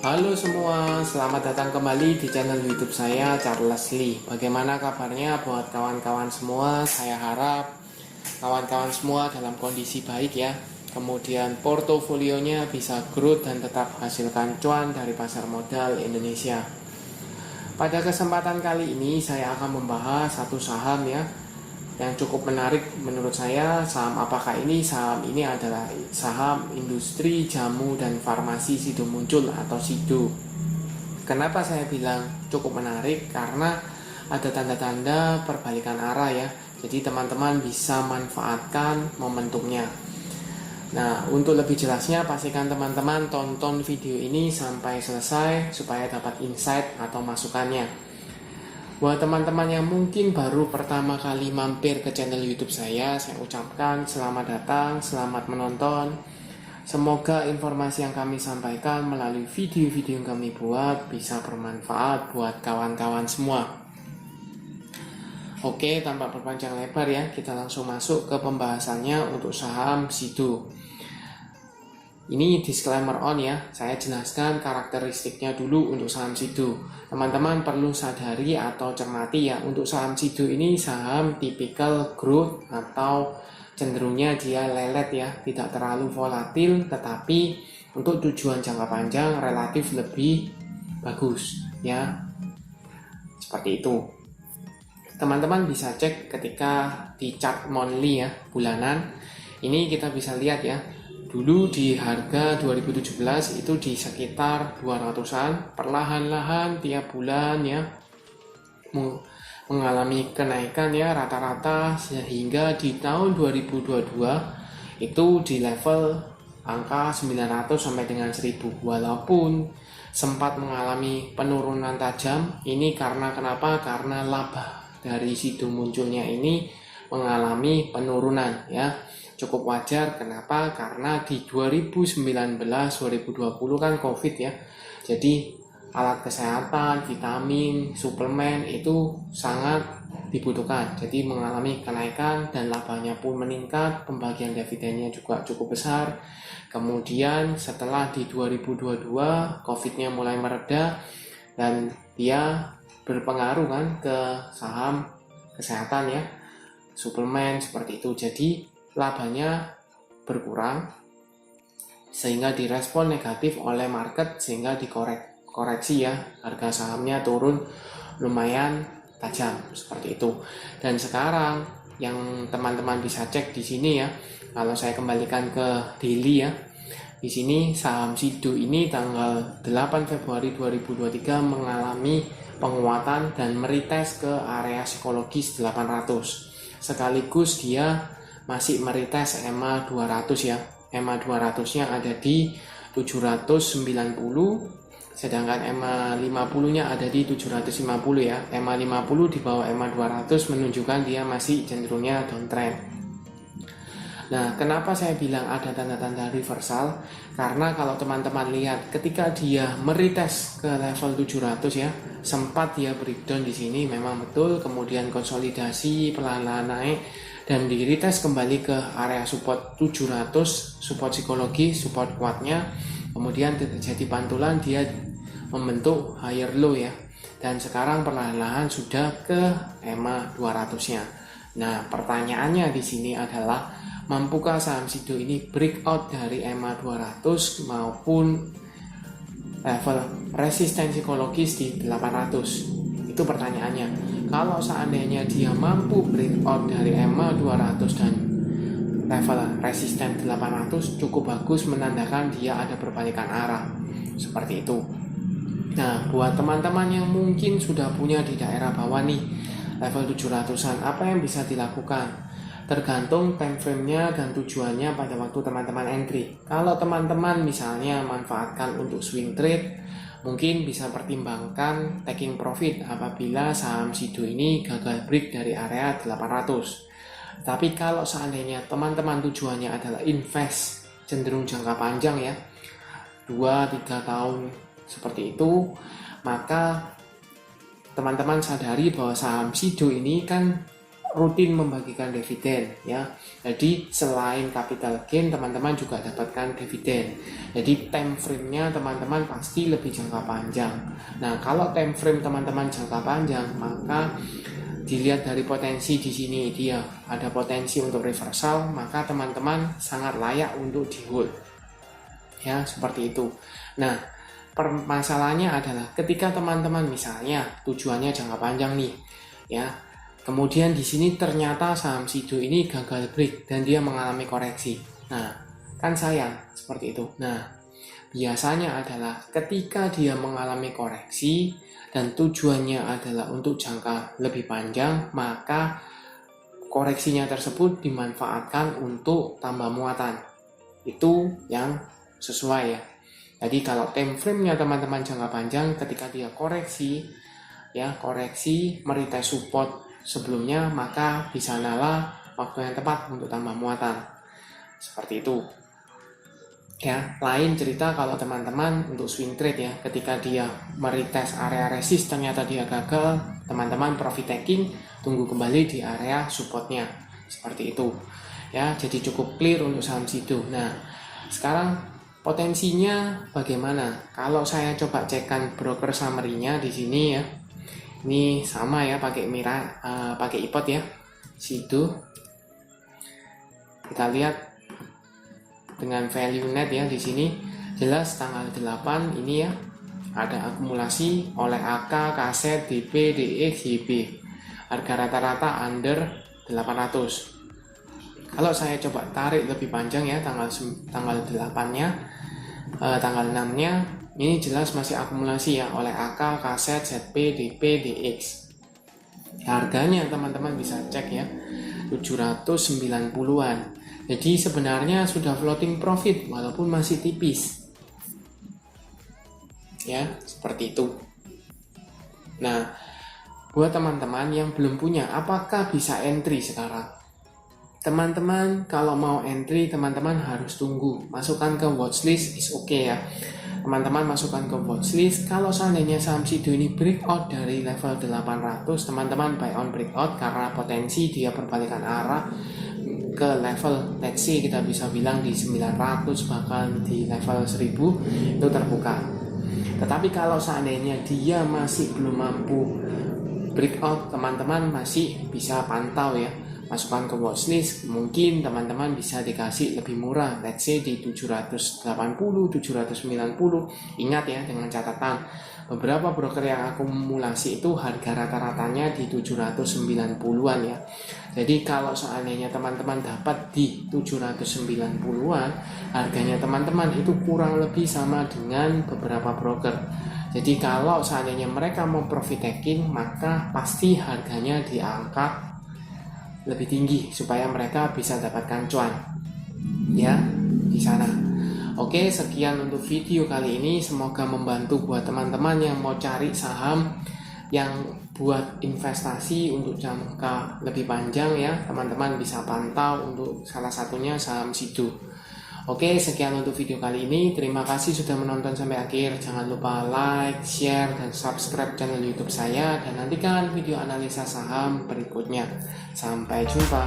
Halo semua, selamat datang kembali di channel YouTube saya, Charles Lee. Bagaimana kabarnya buat kawan-kawan semua? Saya harap kawan-kawan semua dalam kondisi baik ya. Kemudian portofolionya bisa growth dan tetap hasilkan cuan dari pasar modal Indonesia. Pada kesempatan kali ini saya akan membahas satu saham ya yang cukup menarik menurut saya. Saham apakah ini? Saham ini adalah saham industri jamu dan farmasi Sido Muncul atau Sido. Kenapa saya bilang cukup menarik? Karena ada tanda-tanda perbalikan arah ya. Jadi teman-teman bisa manfaatkan momentumnya. Nah, untuk lebih jelasnya pastikan teman-teman tonton video ini sampai selesai supaya dapat insight atau masukannya. Buat teman-teman yang mungkin baru pertama kali mampir ke channel YouTube saya ucapkan selamat datang, selamat menonton. Semoga informasi yang kami sampaikan melalui video-video yang kami buat bisa bermanfaat buat kawan-kawan semua. Oke, tanpa berpanjang lebar ya, kita langsung masuk ke pembahasannya untuk saham Sido. Ini disclaimer on ya, saya jelaskan karakteristiknya dulu untuk saham Sido. Teman-teman perlu sadari atau cermati ya, untuk saham Sido ini saham tipikal growth atau cenderungnya dia lelet ya, tidak terlalu volatil, tetapi untuk tujuan jangka panjang relatif lebih bagus ya, seperti itu. Teman-teman bisa cek ketika di chart monthly ya, bulanan. Ini kita bisa lihat ya, dulu di harga 2017 itu di sekitar 200-an, perlahan-lahan tiap bulan ya mengalami kenaikan ya rata-rata, sehingga di tahun 2022 itu di level angka 900 sampai dengan 1000, walaupun sempat mengalami penurunan tajam. Ini karena kenapa? Karena laba dari Sido Munculnya ini mengalami penurunan ya. Cukup wajar, kenapa? Karena di 2019-2020 kan COVID ya. Jadi alat kesehatan, vitamin, suplemen itu sangat dibutuhkan. Jadi mengalami kenaikan dan labanya pun meningkat, pembagian dividennya juga cukup besar. Kemudian setelah di 2022 COVID-nya mulai mereda dan dia berpengaruh kan ke saham kesehatan ya, suplemen seperti itu. Jadi labanya berkurang sehingga direspon negatif oleh market, sehingga dikoreksi ya, harga sahamnya turun lumayan tajam seperti itu. Dan sekarang yang teman-teman bisa cek di sini ya, kalau saya kembalikan ke daily ya, di sini saham Sido ini tanggal 8 Februari 2023 mengalami penguatan dan meretest ke area psikologis 800. Sekaligus dia masih meretest EMA 200 ya. EMA 200-nya ada di 790, sedangkan EMA 50-nya ada di 750 ya. EMA 50 di bawah EMA 200 menunjukkan dia masih cenderungnya downtrend. Nah, kenapa saya bilang ada tanda-tanda reversal? Karena kalau teman-teman lihat ketika dia meretest ke level 700 ya, sempat dia breakdown di sini memang betul, kemudian konsolidasi pelan-pelan naik dan di retest kembali ke area support 700, support psikologi, support kuatnya. Kemudian terjadi pantulan, dia membentuk higher low ya. Dan sekarang perlahan-lahan sudah ke EMA 200-nya. Nah, pertanyaannya di sini adalah mampukah saham Sido ini breakout dari EMA 200 maupun level resisten psikologis di 800? Itu pertanyaannya. Kalau seandainya dia mampu breakout dari EMA 200 dan level resisten 800, cukup bagus, menandakan dia ada perbalikan arah seperti itu. Nah, buat teman-teman yang mungkin sudah punya di daerah bawah nih, level 700-an, apa yang bisa dilakukan? Tergantung time frame-nya dan tujuannya pada waktu teman-teman entry. Kalau teman-teman misalnya manfaatkan untuk swing trade, mungkin bisa pertimbangkan taking profit apabila saham Sido ini gagal break dari area 800. Tapi kalau seandainya teman-teman tujuannya adalah invest cenderung jangka panjang ya, 2-3 tahun seperti itu, maka teman-teman sadari bahwa saham Sido ini kan rutin membagikan dividen ya. Jadi selain capital gain, teman-teman juga dapatkan dividen. Jadi time frame-nya teman-teman pasti lebih jangka panjang. Nah, kalau time frame teman-teman jangka panjang, maka dilihat dari potensi di sini, dia ada potensi untuk reversal, maka teman-teman sangat layak untuk di hold. Ya, seperti itu. Nah, permasalahannya adalah ketika teman-teman misalnya tujuannya jangka panjang nih, ya. Kemudian di sini ternyata saham Sido ini gagal break dan dia mengalami koreksi. Nah, kan sayang seperti itu. Nah, biasanya adalah ketika dia mengalami koreksi dan tujuannya adalah untuk jangka lebih panjang, maka koreksinya tersebut dimanfaatkan untuk tambah muatan. Itu yang sesuai ya. Jadi kalau time frame-nya teman-teman jangka panjang, ketika dia koreksi meretest support sebelumnya, maka di sanalah waktu yang tepat untuk tambah muatan. Seperti itu. Ya, lain cerita kalau teman-teman untuk swing trade ya, ketika dia meretest area resist ternyata dia gagal, teman-teman profit taking, tunggu kembali di area supportnya. Seperti itu. Ya, jadi cukup clear untuk saham Sido. Nah, sekarang potensinya bagaimana? Kalau saya coba cekkan broker summary-nya di sini ya. Ini sama ya, pakai pakai ipot ya, Sido. Kita lihat dengan value net ya di sini jelas tanggal 8 ini ya ada akumulasi oleh AK, KZ, DP, DX, YB. Harga rata-rata under 800. Kalau saya coba tarik lebih panjang ya, tanggal 8-nya, tanggal 6-nya, ini jelas masih akumulasi ya oleh AK, KZ, ZP, DP, DX. Harganya teman-teman bisa cek ya, 790-an. Jadi sebenarnya sudah floating profit walaupun masih tipis. Ya, seperti itu. Nah, buat teman-teman yang belum punya, apakah bisa entry sekarang? Teman-teman kalau mau entry, teman-teman harus tunggu. Masukkan ke watchlist is okay ya. Teman-teman masukkan ke watchlist. Kalau seandainya saham Sido ini breakout dari level 800, teman-teman buy on breakout karena potensi dia berbalikan arah ke level, let's say kita bisa bilang di 900 bahkan di level 1000 itu terbuka. Tetapi kalau seandainya dia masih belum mampu breakout, teman-teman masih bisa pantau ya, masukkan ke watchlist. Mungkin teman-teman bisa dikasih lebih murah, let's say di 780, 790. Ingat ya, dengan catatan beberapa broker yang akumulasi itu harga rata-ratanya di 790-an ya. Jadi kalau seandainya teman-teman dapat di 790-an, harganya teman-teman itu kurang lebih sama dengan beberapa broker. Jadi kalau seandainya mereka mau profit taking, maka pasti harganya diangkat lebih tinggi supaya mereka bisa dapatkan cuan ya di sana. Oke, sekian untuk video kali ini, semoga membantu buat teman-teman yang mau cari saham yang buat investasi untuk jangka lebih panjang ya. Teman-teman bisa pantau untuk salah satunya saham Sido. Oke, sekian untuk video kali ini. Terima kasih sudah menonton sampai akhir. Jangan lupa like, share, dan subscribe channel YouTube saya. Dan nantikan video analisa saham berikutnya. Sampai jumpa.